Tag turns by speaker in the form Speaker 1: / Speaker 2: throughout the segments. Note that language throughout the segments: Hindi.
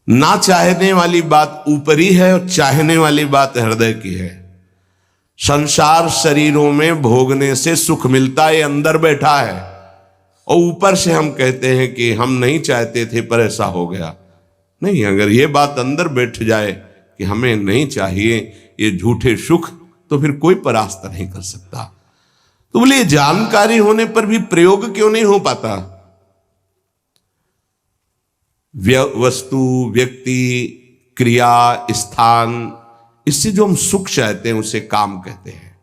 Speaker 1: ना चाहने वाली बात ऊपरी है और चाहने वाली बात हृदय की है। संसार शरीरों में भोगने से सुख मिलता है, अंदर बैठा है, और ऊपर से हम कहते हैं कि हम नहीं चाहते थे पर ऐसा हो गया। नहीं, अगर ये बात अंदर बैठ जाए कि हमें नहीं चाहिए ये झूठे सुख, तो फिर कोई परास्त नहीं कर सकता। तो बोले जानकारी होने पर भी प्रयोग क्यों नहीं हो पाता? वस्तु, व्यक्ति, क्रिया, स्थान, इससे जो हम सुख चाहते हैं उसे काम कहते हैं।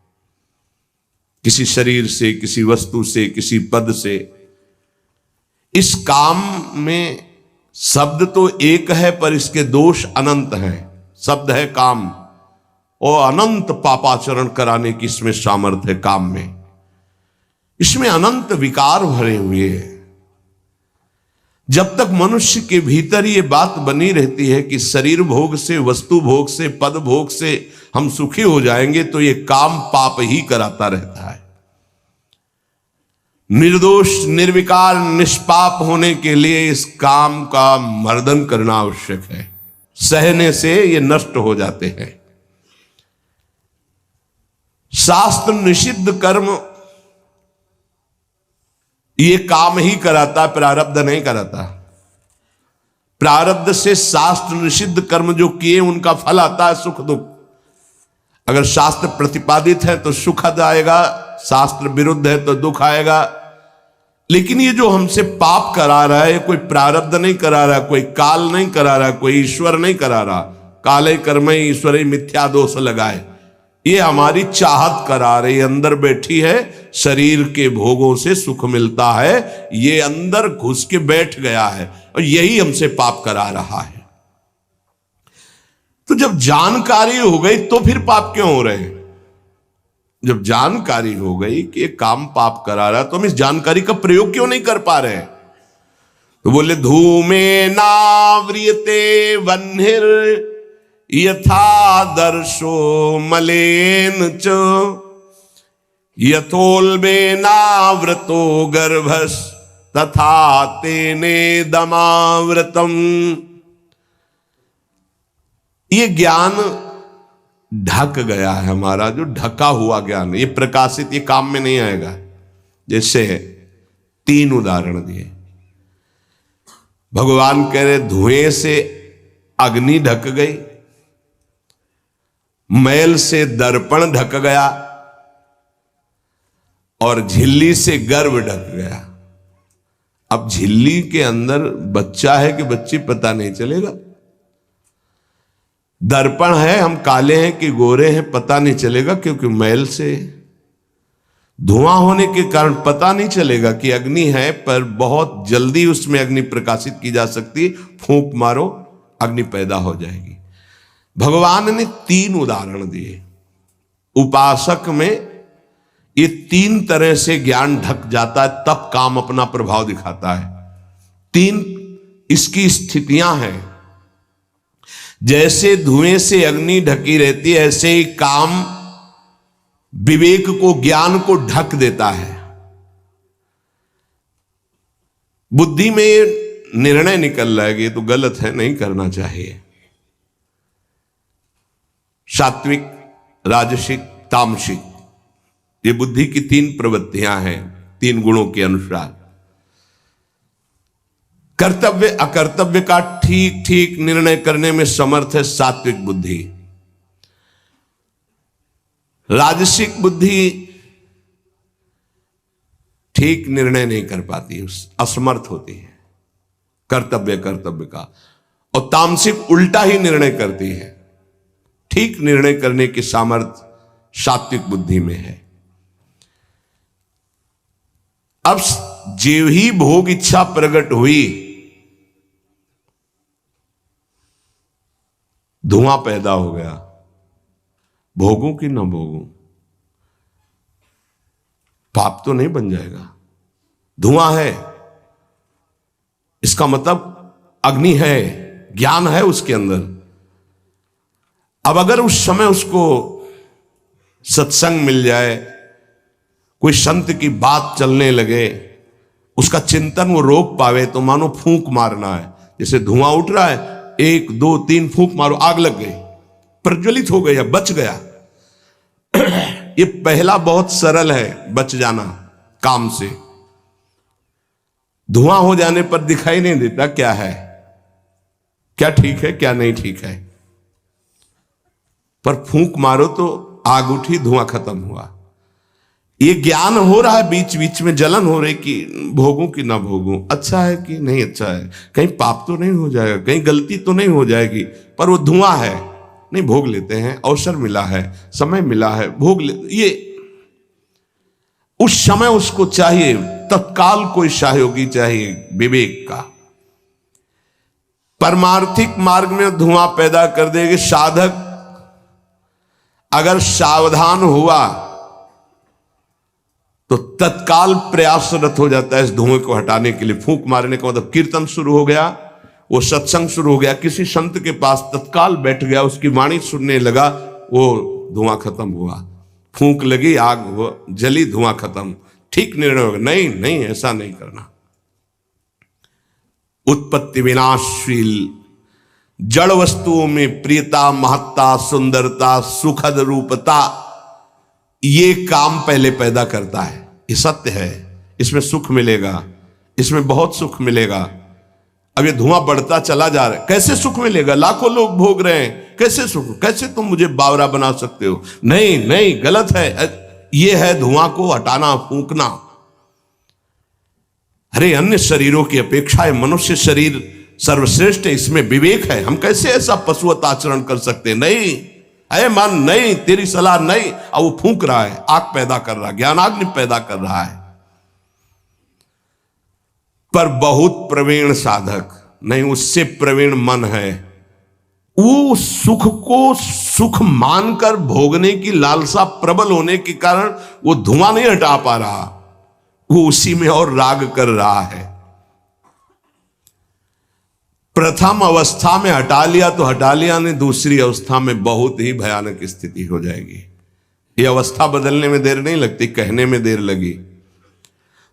Speaker 1: किसी शरीर से, किसी वस्तु से, किसी पद से। इस काम में शब्द तो एक है पर इसके दोष अनंत हैं। शब्द है काम, और अनंत पापाचरण कराने की इसमें सामर्थ्य है। काम में इसमें अनंत विकार भरे हुए हैं। जब तक मनुष्य के भीतर ये बात बनी रहती है कि शरीर भोग से, वस्तु भोग से, पद भोग से हम सुखी हो जाएंगे, तो ये काम पाप ही कराता रहता है। निर्दोष, निर्विकार, निष्पाप होने के लिए इस काम का मर्दन करना आवश्यक है। सहने से ये नष्ट हो जाते हैं। शास्त्र निषिद्ध कर्म ये काम ही कराता, प्रारब्ध नहीं कराता। प्रारब्ध से शास्त्र निषिद्ध कर्म जो किए उनका फल आता है सुख दुख। अगर शास्त्र प्रतिपादित है तो सुखद आएगा, शास्त्र विरुद्ध है तो दुख आएगा। लेकिन ये जो हमसे पाप करा रहा है, कोई प्रारब्ध नहीं करा रहा, कोई काल नहीं करा रहा, कोई ईश्वर नहीं करा रहा। काले कर्म ईश्वरी मिथ्या दोष लगाए, ये हमारी चाहत करा रही, अंदर बैठी है। शरीर के भोगों से सुख मिलता है, ये अंदर घुस के बैठ गया है और यही हमसे पाप करा रहा है। तो जब जानकारी हो गई तो फिर पाप क्यों हो रहे हैं? जब जानकारी हो गई कि ये काम पाप करा रहा है, तो हम इस जानकारी का प्रयोग क्यों नहीं कर पा रहे? तो बोले धूमे नाव्रियते वह्निर यथा दर्शो मलेन च यथोल्बेनावृतो गर्भस तथा तेने दमावृतम। ये ज्ञान ढक गया है हमारा, जो ढका हुआ ज्ञान, ये प्रकाशित, ये काम में नहीं आएगा। जैसे 3 उदाहरण दिए। भगवान कह रहे धुएं से अग्नि ढक गई, मैल से दर्पण ढक गया, और झिल्ली से गर्भ ढक गया। अब झिल्ली के अंदर बच्चा है कि बच्ची पता नहीं चलेगा। दर्पण है, हम काले हैं कि गोरे हैं पता नहीं चलेगा, क्योंकि मैल से। धुआं होने के कारण पता नहीं चलेगा कि अग्नि है, पर बहुत जल्दी उसमें अग्नि प्रकाशित की जा सकती। फूंक मारो, अग्नि पैदा हो जाएगी। भगवान ने 3 उदाहरण दिए। उपासक में ये 3 तरह से ज्ञान ढक जाता है, तब काम अपना प्रभाव दिखाता है। 3 इसकी स्थितियां हैं। जैसे धुएं से अग्नि ढकी रहती है, ऐसे ही काम विवेक को, ज्ञान को ढक देता है। बुद्धि में निर्णय निकल रहा है कि ये तो गलत है, नहीं करना चाहिए। सात्विक, राजसिक, तामसिक, ये बुद्धि की 3 प्रवृत्तियां हैं, 3 गुणों के अनुसार। कर्तव्य अकर्तव्य का ठीक ठीक निर्णय करने में समर्थ है सात्विक बुद्धि। राजसिक बुद्धि ठीक निर्णय नहीं कर पाती, असमर्थ होती है कर्तव्य का। और तामसिक उल्टा ही निर्णय करती है। ठीक निर्णय करने की सामर्थ्य सात्विक बुद्धि में है। अब जीव ही भोग इच्छा प्रकट हुई, धुआं पैदा हो गया। भोगों की ना भोगों, पाप तो नहीं बन जाएगा। धुआं है, इसका मतलब अग्नि है, ज्ञान है उसके अंदर। अब अगर उस समय उसको सत्संग मिल जाए, कोई संत की बात चलने लगे, उसका चिंतन वो रोक पावे, तो मानो फूंक मारना है। जैसे धुआं उठ रहा है, 1 2 3 फूंक मारो, आग लग गई, प्रज्वलित हो गया, बच गया। ये पहला बहुत सरल है बच जाना काम से। धुआं हो जाने पर दिखाई नहीं देता क्या है, क्या ठीक है क्या नहीं ठीक है, पर फूंक मारो तो आग उठी, धुआं खत्म हुआ। ये ज्ञान हो रहा है, बीच बीच में जलन हो रही कि भोगूं कि ना भोगूं, अच्छा है कि नहीं अच्छा है, कहीं पाप तो नहीं हो जाएगा, कहीं गलती तो नहीं हो जाएगी, पर वो धुआं है, नहीं भोग लेते हैं, अवसर मिला है, समय मिला है, भोग ले। ये उस समय उसको चाहिए, तत्काल कोई सहयोगी चाहिए विवेक का। परमार्थिक मार्ग में धुआं पैदा कर देगी। साधक अगर सावधान हुआ तो तत्काल प्रयासरत हो जाता है इस धुएं को हटाने के लिए। फूंक मारने का मतलब कीर्तन शुरू हो गया, वो सत्संग शुरू हो गया, किसी संत के पास तत्काल बैठ गया, उसकी वाणी सुनने लगा, वो धुआं खत्म हुआ। फूंक लगी, आग जली, धुआं खत्म, ठीक निर्णय होगा। नहीं नहीं, ऐसा नहीं करना। उत्पत्ति विनाशशील जड़ वस्तुओं में प्रियता, महत्ता, सुंदरता, सुखद रूपता, ये काम पहले पैदा करता है। ये सत्य है, इसमें सुख मिलेगा, इसमें बहुत सुख मिलेगा। अब ये धुआं बढ़ता चला जा रहा है, कैसे सुख मिलेगा? लाखों लोग भोग रहे हैं, कैसे सुख? कैसे तुम मुझे बावरा बना सकते हो? नहीं नहीं, गलत है। ये है धुआं को हटाना, फूंकना। अरे अन्य शरीरों की अपेक्षा मनुष्य शरीर सर्वश्रेष्ठ है, इसमें विवेक है, हम कैसे ऐसा पशुवत आचरण कर सकते? नहीं, अरे मन नहीं, तेरी सलाह नहीं। अब वो फूंक रहा है, आग पैदा कर रहा है, ज्ञानाग्नि पैदा कर रहा है। पर बहुत प्रवीण साधक नहीं, उससे प्रवीण मन है, वो सुख को सुख मानकर भोगने की लालसा प्रबल होने के कारण वो धुआं नहीं हटा पा रहा, वो उसी में और राग कर रहा है। प्रथम अवस्था में हटा लिया तो हटा लिया, नहीं दूसरी अवस्था में बहुत ही भयानक स्थिति हो जाएगी। ये अवस्था बदलने में देर नहीं लगती, कहने में देर लगी।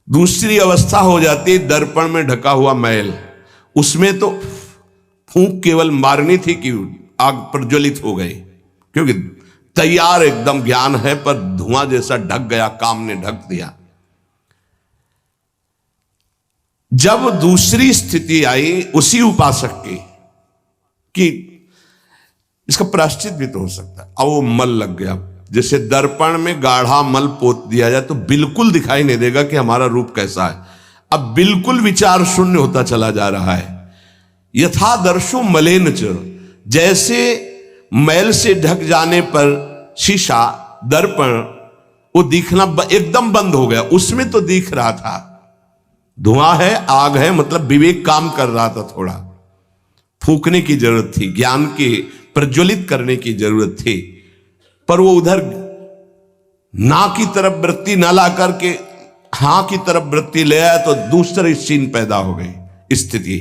Speaker 1: दूसरी अवस्था हो जाती दर्पण में ढका हुआ मैल। उसमें तो फूंक केवल मारनी थी कि आग प्रज्वलित हो गई, क्योंकि तैयार एकदम ज्ञान है, पर धुआं जैसा ढक गया, काम ने ढक दिया। जब दूसरी स्थिति आई उसी उपासक की कि इसका प्रायश्चित भी तो हो सकता है, अब वो मल लग गया। जैसे दर्पण में गाढ़ा मल पोत दिया जाए तो बिल्कुल दिखाई नहीं देगा कि हमारा रूप कैसा है। अब बिल्कुल विचार शून्य होता चला जा रहा है। यथा दर्शो मलेन च, जैसे मैल से ढक जाने पर शीशा, दर्पण, वो दिखना एकदम बंद हो गया। उसमें तो दिख रहा था, धुआं है, आग है, मतलब विवेक काम कर रहा था। थोड़ा फूंकने की जरूरत थी, ज्ञान के प्रज्वलित करने की जरूरत थी, पर वो उधर ना की तरफ वृत्ति ना ला करके हां की तरफ वृत्ति ले आया तो दूसरी सीन पैदा हो गई स्थिति।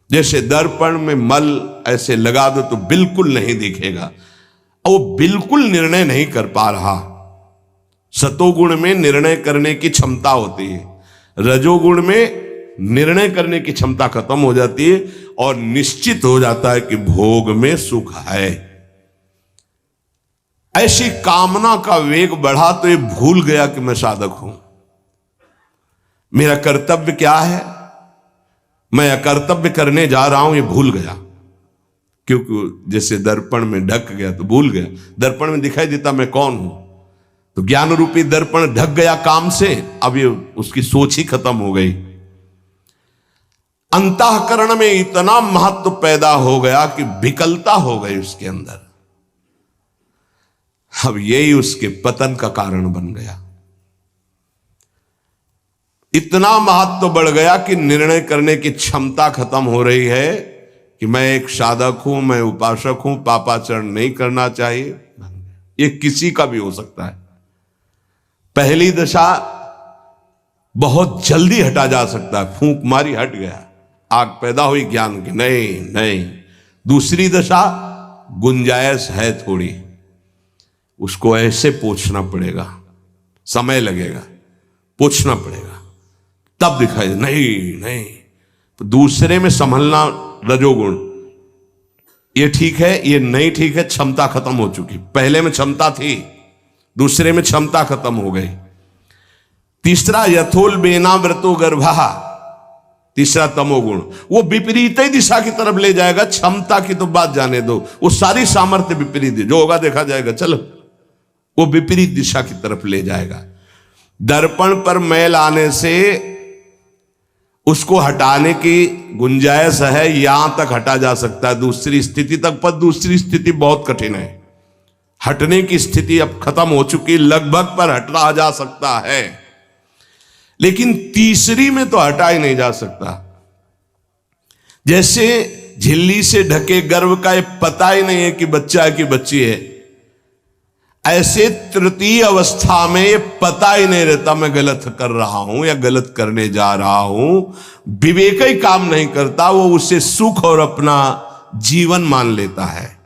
Speaker 1: जैसे दर्पण में मल ऐसे लगा दो तो बिल्कुल नहीं दिखेगा, और वो बिल्कुल निर्णय नहीं कर पा रहा। सतोगुण में निर्णय करने की क्षमता होती है, रजोगुण में निर्णय करने की क्षमता खत्म हो जाती है, और निश्चित हो जाता है कि भोग में सुख है। ऐसी कामना का वेग बढ़ा तो ये भूल गया कि मैं साधक हूं, मेरा कर्तव्य क्या है, मैं अकर्तव्य करने जा रहा हूं, ये भूल गया। क्योंकि जैसे दर्पण में ढक गया तो भूल गया, दर्पण में दिखाई देता मैं कौन हूं, तो ज्ञान रूपी दर्पण ढक गया काम से, अब ये उसकी सोच ही खत्म हो गई। अंतःकरण में इतना महत्व पैदा हो गया कि विकलता हो गई उसके अंदर। अब यही उसके पतन का कारण बन गया। इतना महत्व बढ़ गया कि निर्णय करने की क्षमता खत्म हो रही है कि मैं एक साधक हूं, मैं उपासक हूं, पापाचरण नहीं करना चाहिए। ये किसी का भी हो सकता है। पहली दशा बहुत जल्दी हटा जा सकता है, फूंक मारी हट गया, आग पैदा हुई ज्ञान की, नहीं नहीं। दूसरी दशा गुंजाइश है थोड़ी, उसको ऐसे पोंछना पड़ेगा, समय लगेगा, पोंछना पड़ेगा, तब दिखाई दे। नहीं नहीं, तो दूसरे में संभलना रजोगुण, ये ठीक है, ये नहीं ठीक है, क्षमता खत्म हो चुकी। पहले में क्षमता थी, दूसरे में क्षमता खत्म हो गई। तीसरा यथोल बेना व्रतो गर्भा, तीसरा तमोगुण, वो विपरीत ही दिशा की तरफ ले जाएगा। क्षमता की तो बात जाने दो, वो सारी सामर्थ्य विपरीत है, जो होगा देखा जाएगा, चलो, वो विपरीत दिशा की तरफ ले जाएगा। दर्पण पर मैल आने से उसको हटाने की गुंजाइश है, यहां तक हटा जा सकता है, दूसरी स्थिति तक, पर दूसरी स्थिति बहुत कठिन है। हटने की स्थिति अब खत्म हो चुकी, लगभग पर हटा जा सकता है, लेकिन तीसरी में तो हटा ही नहीं जा सकता। जैसे झिल्ली से ढके गर्भ का ये पता ही नहीं है कि बच्चा है कि बच्ची है, ऐसे तृतीय अवस्था में ये पता ही नहीं रहता मैं गलत कर रहा हूं या गलत करने जा रहा हूं। विवेक ही काम नहीं करता, वो उसे सुख और अपना जीवन मान लेता है।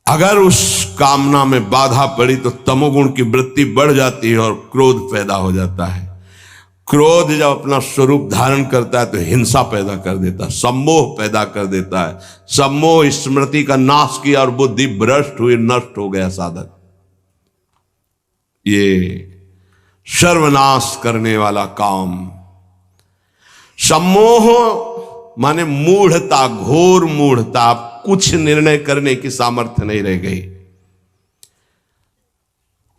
Speaker 1: अगर उस कामना में बाधा पड़ी तो तमोगुण की वृत्ति बढ़ जाती है और क्रोध पैदा हो जाता है। क्रोध जब अपना स्वरूप धारण करता है तो हिंसा पैदा कर देता है, सम्मोह पैदा कर देता है। सम्मोह स्मृति का नाश किया और बुद्धि भ्रष्ट हुई, नष्ट हो गया साधक। ये सर्वनाश करने वाला काम। सम्मोह माने मूढ़ता, घोर मूढ़ता, कुछ निर्णय करने की सामर्थ्य नहीं रह गई।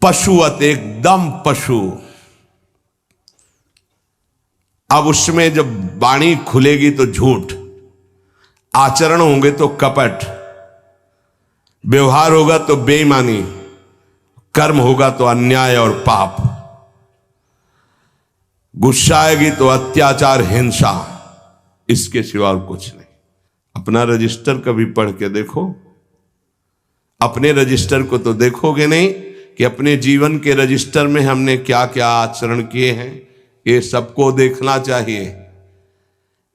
Speaker 1: पशुवत, एकदम पशु। अब उसमें जब वाणी खुलेगी तो झूठ, आचरण होंगे तो कपट, व्यवहार होगा तो बेईमानी, कर्म होगा तो अन्याय और पाप, गुस्सा आएगी तो अत्याचार, हिंसा, इसके सिवा और कुछ नहीं। अपना रजिस्टर कभी पढ़ के देखो, अपने रजिस्टर को तो देखोगे नहीं कि अपने जीवन के रजिस्टर में हमने क्या क्या आचरण किए हैं। ये सबको देखना चाहिए।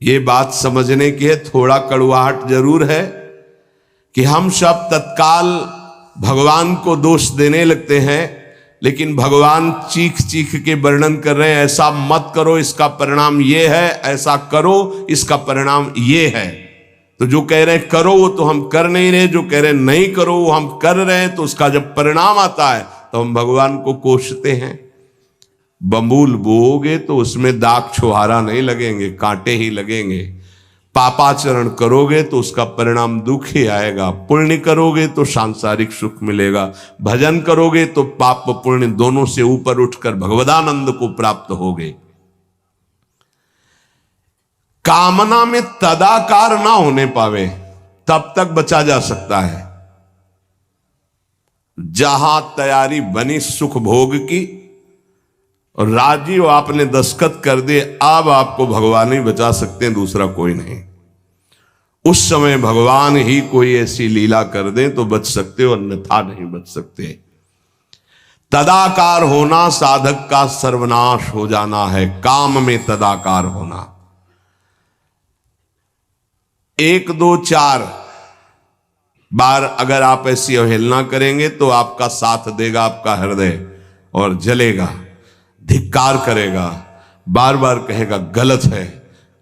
Speaker 1: ये बात समझने की है, थोड़ा कड़वाहट जरूर है कि हम सब तत्काल भगवान को दोष देने लगते हैं, लेकिन भगवान चीख चीख के वर्णन कर रहे हैं, ऐसा मत करो इसका परिणाम ये है, ऐसा करो इसका परिणाम ये है। तो जो कह रहे हैं करो वो तो हम कर नहीं रहे, जो कह रहे हैं नहीं करो वो हम कर रहे हैं। तो उसका जब परिणाम आता है तो हम भगवान को कोसते हैं। बंबूल बोओगे तो उसमें दाग छुहारा नहीं लगेंगे, कांटे ही लगेंगे। पापाचरण करोगे तो उसका परिणाम दुख ही आएगा। पुण्य करोगे तो सांसारिक सुख मिलेगा, भजन करोगे तो पाप पुण्य दोनों से ऊपर उठकर भगवदानंद को प्राप्त होगे। कामना में तदाकार ना होने पावे तब तक बचा जा सकता है। जहां तैयारी बनी सुख भोग की और राजी हो आपने दस्तखत कर दिए, अब आपको भगवान ही बचा सकते हैं, दूसरा कोई नहीं। उस समय भगवान ही कोई ऐसी लीला कर दे तो बच सकते हो, अन्यथा नहीं बच सकते। तदाकार होना साधक का सर्वनाश हो जाना है। काम में तदाकार होना। 1 2 4 बार अगर आप ऐसी अवहेलना करेंगे तो आपका साथ देगा आपका हृदय और जलेगा, धिक्कार करेगा, बार बार कहेगा गलत है,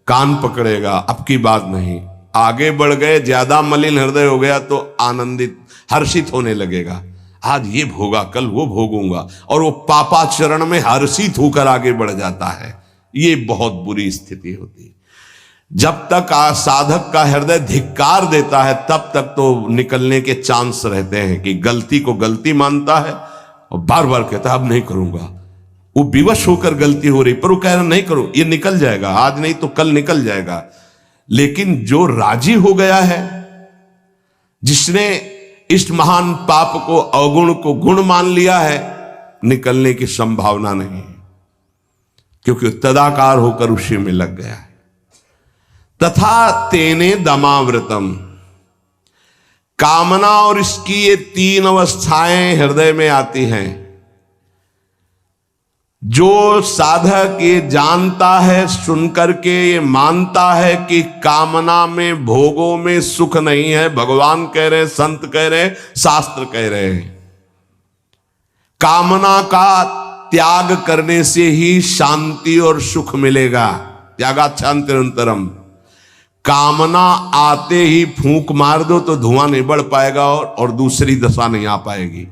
Speaker 1: कान पकड़ेगा, अब की बात नहीं। आगे बढ़ गए, ज्यादा मलिन हृदय हो गया तो आनंदित हर्षित होने लगेगा, आज ये भोगा कल वो भोगूंगा, और वो पापाचरण में हर्षित होकर आगे बढ़ जाता है। ये बहुत बुरी स्थिति होती है। जब तक साधक का हृदय धिक्कार देता है तब तक तो निकलने के चांस रहते हैं कि गलती को गलती मानता है और बार बार कहता है अब नहीं करूंगा। वो विवश होकर गलती हो रही पर वो कह रहा नहीं करो, ये निकल जाएगा, आज नहीं तो कल निकल जाएगा। लेकिन जो राजी हो गया है, जिसने इस महान पाप को अवगुण को गुण मान लिया है, निकलने की संभावना नहीं, क्योंकि तदाकार होकर उसी में लग गया है। तथा तेने दमावृतम, कामना और इसकी ये 3 अवस्थाएं हृदय में आती हैं। जो साधक ये जानता है, सुनकर के ये मानता है कि कामना में भोगों में सुख नहीं है, भगवान कह रहे हैं, संत कह रहे हैं, शास्त्र कह रहे हैं, कामना का त्याग करने से ही शांति और सुख मिलेगा। त्यागाच्छांतिरंतरम, कामना आते ही फूंक मार दो तो धुआं नहीं बढ़ पाएगा और दूसरी दशा नहीं आ पाएगी,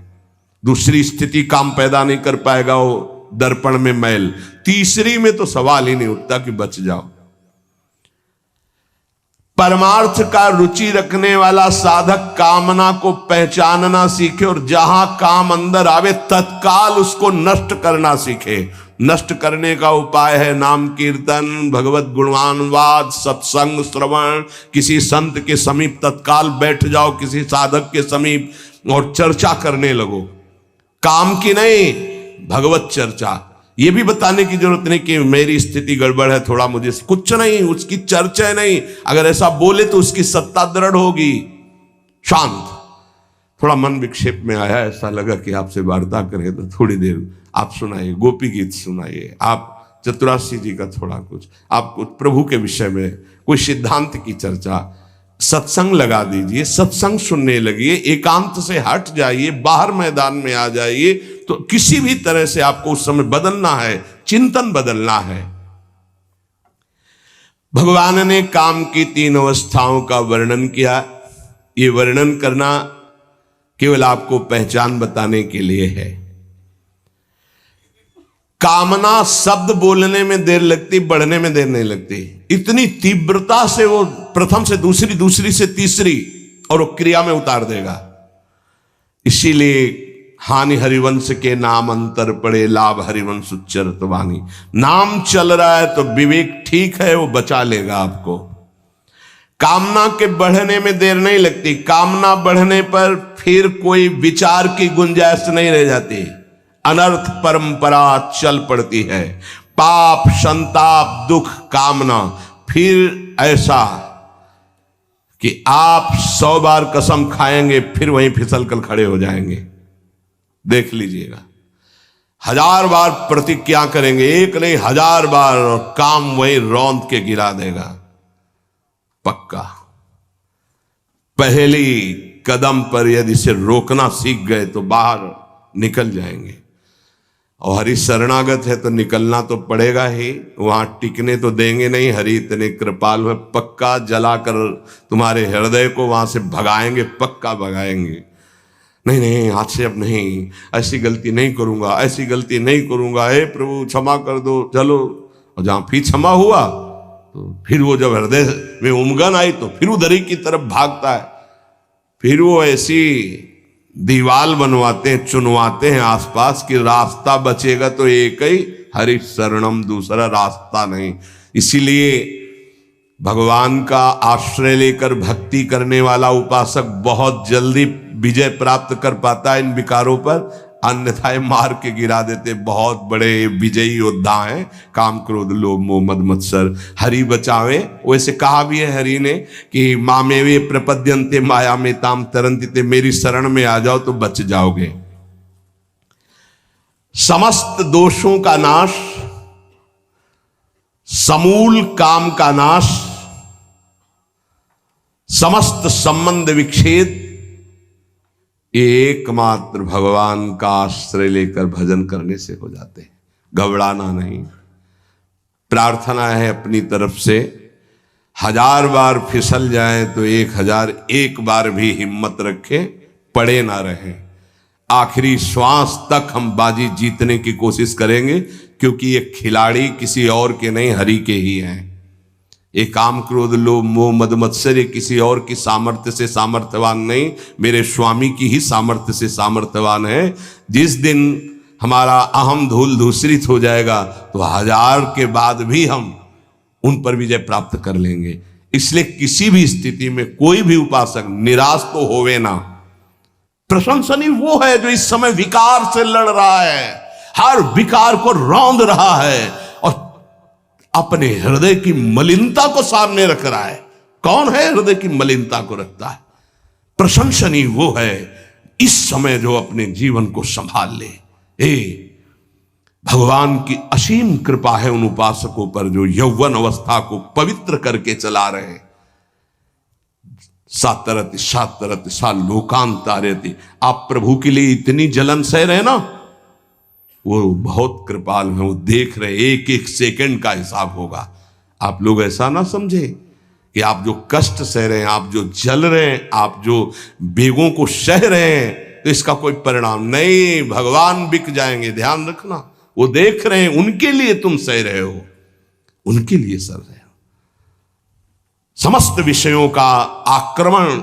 Speaker 1: दूसरी स्थिति काम पैदा नहीं कर पाएगा, वो दर्पण में मैल। तीसरी में तो सवाल ही नहीं उठता कि बच जाओ। परमार्थ का रुचि रखने वाला साधक कामना को पहचानना सीखे और जहां काम अंदर आवे तत्काल उसको नष्ट करना सीखे। नष्ट करने का उपाय है नाम कीर्तन, भगवत गुणवानवाद, सत्संग, श्रवण। किसी संत के समीप तत्काल बैठ जाओ, किसी साधक के समीप, और चर्चा करने लगो। काम की नहीं, भगवत चर्चा। ये भी बताने की जरूरत नहीं कि मेरी स्थिति गड़बड़ है, थोड़ा मुझे, कुछ नहीं, उसकी चर्चा नहीं। अगर ऐसा बोले तो उसकी सत्ता दृढ़ होगी। शांत, थोड़ा मन विक्षेप में आया, ऐसा लगा कि आपसे वार्ता करें तो थोड़ी देर आप सुनाइए, गोपी गीत सुनाइए, आप चतुराशी जी का थोड़ा कुछ, आप कुछ प्रभु के विषय में कोई सिद्धांत की चर्चा, सत्संग लगा दीजिए, सत्संग सुनने लगिए, एकांत से हट जाइए, बाहर मैदान में आ जाइए। तो किसी भी तरह से आपको उस समय बदलना है, चिंतन बदलना है। भगवान ने काम की 3 अवस्थाओं का वर्णन किया। ये वर्णन करना केवल आपको पहचान बताने के लिए है। कामना शब्द बोलने में देर लगती, बढ़ने में देर नहीं लगती। इतनी तीव्रता से वो प्रथम से दूसरी, दूसरी से तीसरी, और वो क्रिया में उतार देगा। इसीलिए हानि हरिवंश के नाम अंतर पड़े, लाभ हरिवंश उच्चरत वाणी। नाम चल रहा है तो विवेक ठीक है, वो बचा लेगा आपको। कामना के बढ़ने में देर नहीं लगती। कामना बढ़ने पर फिर कोई विचार की गुंजाइश नहीं रह जाती, अनर्थ परंपरा चल पड़ती है। पाप, संताप, दुख, कामना, फिर ऐसा कि आप 100 बार कसम खाएंगे फिर वहीं फिसल कर खड़े हो जाएंगे। देख लीजिएगा, 1000 बार प्रतिज्ञा करेंगे, एक नहीं 1000 बार, और काम वहीं रौंद के गिरा देगा, पक्का। पहली कदम पर यदि से रोकना सीख गए तो बाहर निकल जाएंगे। और हरि शरणागत है तो निकलना तो पड़ेगा ही, वहां टिकने तो देंगे नहीं। हरि इतने कृपालु है, पक्का जलाकर तुम्हारे हृदय को वहां से भगाएंगे, पक्का भगाएंगे। नहीं नहीं, आज से अब नहीं, ऐसी गलती नहीं करूंगा, ऐसी गलती नहीं करूंगा, हे प्रभु क्षमा कर दो, चलो। और जहां फिर क्षमा हुआ तो फिर वो जब हृदय में उमगन आई तो फिर उधर ही की तरफ भागता है। फिर वो ऐसी दीवाल बनवाते हैं, चुनवाते हैं आसपास कि रास्ता बचेगा तो एक ही, हरि शरणम, दूसरा रास्ता नहीं। इसीलिए भगवान का आश्रय लेकर भक्ति करने वाला उपासक बहुत जल्दी विजय प्राप्त कर पाता है इन विकारों पर, अन्यथा मार के गिरा देते। बहुत बड़े विजयी योद्धा हैं, काम, क्रोध, लोभ, मोह, मद, मत्सर। हरि बचावे। वैसे कहा भी है हरि ने कि मामेवे प्रपद्यन्ते माया में ताम तरन्ति, मेरी शरण में आ जाओ तो बच जाओगे। समस्त दोषों का नाश, समूल काम का नाश, समस्त संबंध विच्छेद, एकमात्र भगवान का आश्रय लेकर भजन करने से हो जाते हैं। घबराना नहीं। प्रार्थना है अपनी तरफ से, 1000 बार फिसल जाए तो 1001 बार भी हिम्मत रखें, पड़े ना रहें। आखिरी श्वास तक हम बाजी जीतने की कोशिश करेंगे, क्योंकि ये खिलाड़ी किसी और के नहीं, हरि के ही हैं। ये काम, क्रोध, लोभ, मोह, मद, मत्सर किसी और की सामर्थ्य से सामर्थ्यवान नहीं, मेरे स्वामी की ही सामर्थ्य से सामर्थ्यवान है। जिस दिन हमारा अहम धूल धूसरित हो जाएगा तो 1000 के बाद भी हम उन पर विजय प्राप्त कर लेंगे। इसलिए किसी भी स्थिति में कोई भी उपासक निराश तो होवे ना। प्रशंसनीय वो है जो इस समय विकार से लड़ रहा है, हर विकार को रौंद रहा है और अपने हृदय की मलिनता को सामने रख रहा है। कौन है हृदय की मलिनता को रखता है? प्रशंसनीय वो है इस समय जो अपने जीवन को संभाल ले। भगवान की असीम कृपा है उन उपासकों पर जो यौवन अवस्था को पवित्र करके चला रहे हैं। सातरति सातरति सा लोकांतारति। आप प्रभु के लिए इतनी जलन सह रहे ना, वो बहुत कृपाल है, वो देख रहे, एक एक सेकंड का हिसाब होगा। आप लोग ऐसा ना समझे कि आप जो कष्ट सह रहे हैं, आप जो जल रहे हैं, आप जो बेगों को सह रहे हैं, तो इसका कोई परिणाम नहीं, भगवान बिक जाएंगे। ध्यान रखना, वो देख रहे हैं, उनके लिए तुम सह रहे हो, उनके लिए सह रहे हो। समस्त विषयों का आक्रमण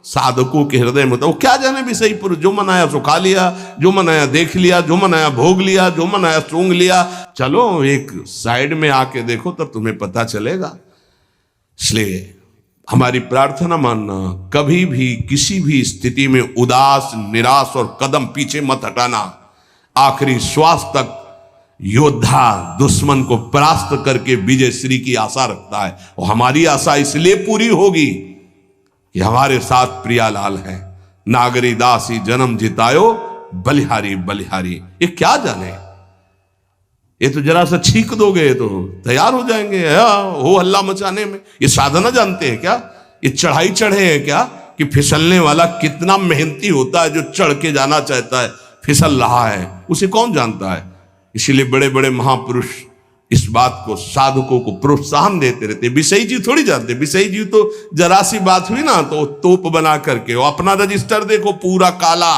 Speaker 1: साधकों के हृदय में, तो वो क्या जाने विषय पुरुष, जो मनाया सो खा लिया, जो मनाया देख लिया, जो मनाया भोग लिया, जो मनाया सूंघ लिया। चलो एक साइड में आके देखो, तब तुम्हें पता चलेगा। इसलिए हमारी प्रार्थना मानना, कभी भी किसी भी स्थिति में उदास, निराश और कदम पीछे मत हटाना। आखिरी श्वास तक योद्धा दुश्मन को परास्त करके विजय श्री की आशा रखता है, और हमारी आशा इसलिए पूरी होगी कि हमारे साथ प्रियालाल है। नागरी दासी जन्म जितायो, बलिहारी बलिहारी। ये क्या जाने, ये तो जरा सा छींक दोगे तो तैयार हो जाएंगे हो हल्ला मचाने में। ये साधना जानते हैं क्या? ये चढ़ाई चढ़े हैं क्या? कि फिसलने वाला कितना मेहनती होता है, जो चढ़ के जाना चाहता है फिसल रहा है, उसे कौन जानता है। इसीलिए बड़े बड़े महापुरुष इस बात को, साधकों को प्रोत्साहन देते रहते। विषयी जी थोड़ी जानते, विषयी जी तो जरा सी बात हुई ना तो तोप बना करके, वो अपना रजिस्टर देखो पूरा काला,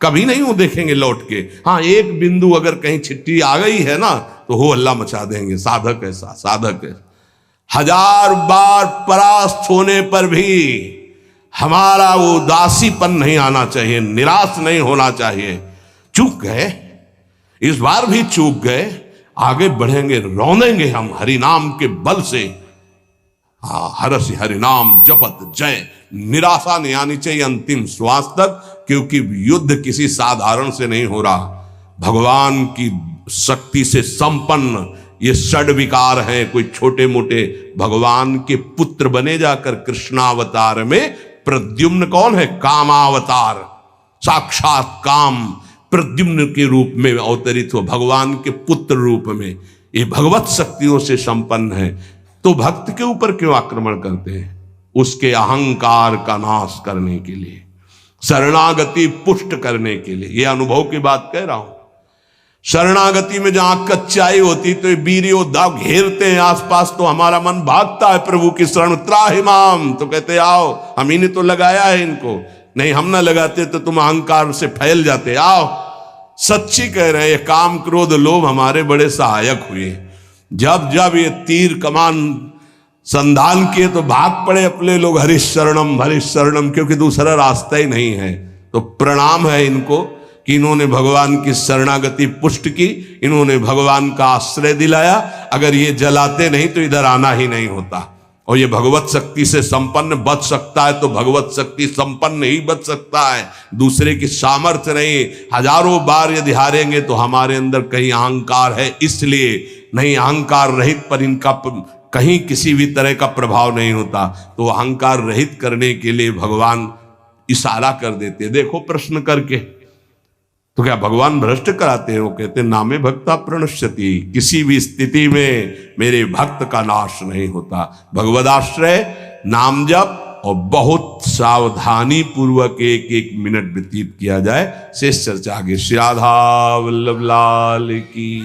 Speaker 1: कभी नहीं वो देखेंगे लौट के। हाँ, एक बिंदु अगर कहीं छिट्टी आ गई है ना तो हो हल्ला मचा देंगे। साधक ऐसा, साधक है। 1000 बार परास्त होने पर भी हमारा वो उदासीपन नहीं आना चाहिए, निराश नहीं होना चाहिए। चूक गए, इस बार भी चूक गए, आगे बढ़ेंगे, रौंदेंगे हम हरिनाम के बल से। हरसि हरिनाम जपत जय। निराशा नहीं आनी चाहिए अंतिम श्वास तक, क्योंकि युद्ध किसी साधारण से नहीं हो रहा। भगवान की शक्ति से संपन्न ये षड विकार हैं, कोई छोटे मोटे। भगवान के पुत्र बने जाकर कृष्णावतार में प्रद्युम्न कौन है? कामावतार, साक्षात काम प्रद्युम्न के रूप में अवतरित हो, भगवान के पुत्र रूप में। ये भगवत शक्तियों से संपन्न है, तो भक्त के ऊपर क्यों आक्रमण करते हैं? उसके अहंकार का नाश करने के लिए, शरणागति पुष्ट करने के लिए। ये अनुभव की बात कह रहा हूं। शरणागति में जहां कच्चाई होती तो वीर योद्धा घेरते हैं आसपास, तो हमारा मन भागता है प्रभु की शरण। त्राहिमाम, तो कहते आओ, हम ही ने तो लगाया है इनको, नहीं हम ना लगाते तो तुम अहंकार से फैल जाते। आओ, सच्ची कह रहे हैं, काम क्रोध लोभ हमारे बड़े सहायक हुए। जब जब ये तीर कमान संधान किए तो भाग पड़े अपने लोग, हरिश शरणम, क्योंकि दूसरा रास्ता ही नहीं है। तो प्रणाम है इनको कि इन्होंने भगवान की शरणागति पुष्ट की, इन्होंने भगवान का आश्रय दिलाया। अगर ये जलाते नहीं तो इधर आना ही नहीं होता। और ये भगवत शक्ति से संपन्न बच सकता है तो भगवत शक्ति संपन्न ही बच सकता है, दूसरे की सामर्थ्य नहीं। हजारों बार यदि हारेंगे तो हमारे अंदर कहीं अहंकार है, इसलिए नहीं। अहंकार रहित पर इनका कहीं किसी भी तरह का प्रभाव नहीं होता। तो अहंकार रहित करने के लिए भगवान इशारा कर देते। देखो प्रश्न करके, तो क्या भगवान भ्रष्ट कराते हैं? वो कहते नामे भक्ता प्रणश्यति, किसी भी स्थिति में मेरे भक्त का नाश नहीं होता। भगवदाश्रय, नाम जप और बहुत सावधानी पूर्वक एक एक मिनट व्यतीत किया जाए। शेष चर्चा आगे। श्री राधा वल्लभ लाल की।